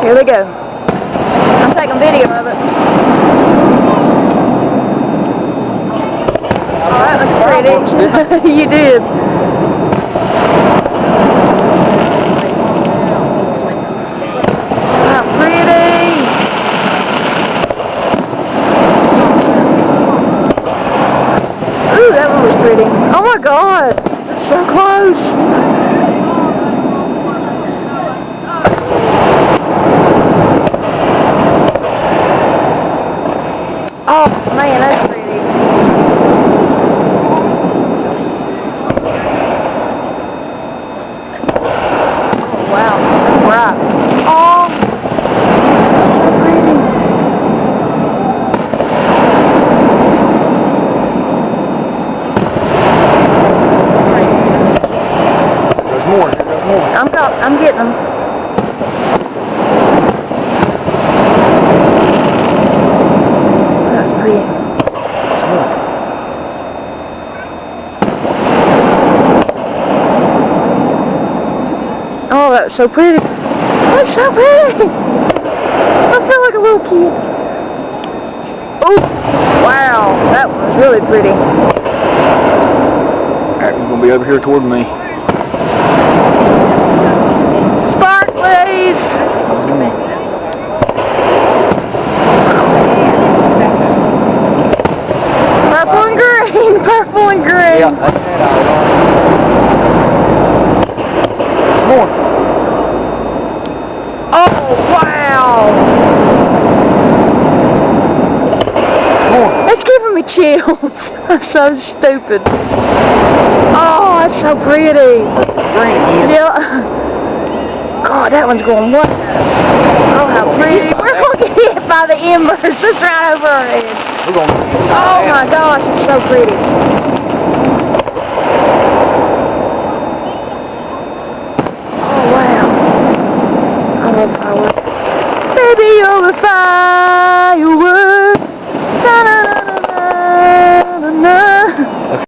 Here we go. I'm taking video of it. Oh, that looks pretty. You did. How pretty. Ooh, that one was pretty. Oh my God. It's so close. Oh man, that's pretty. Oh wow, that's bright. Oh, that's so pretty. There's more. There's more. I'm getting them. Oh, that's so pretty. That's so pretty. I feel like a little kid. Oh, wow. That was really pretty. That one's going to be over here toward me. Sparklies. Purple and green. Purple and green. Yeah, that's it. There's more. Oh, wow. That's giving me chills. That's so stupid. Oh, that's so pretty. Yeah. God, that one's going what? Oh, how pretty. We're going to get hit by the embers. Just right over our head. Oh my gosh, it's so pretty. Oh, wow. I love fireworks. Baby, you're a firework.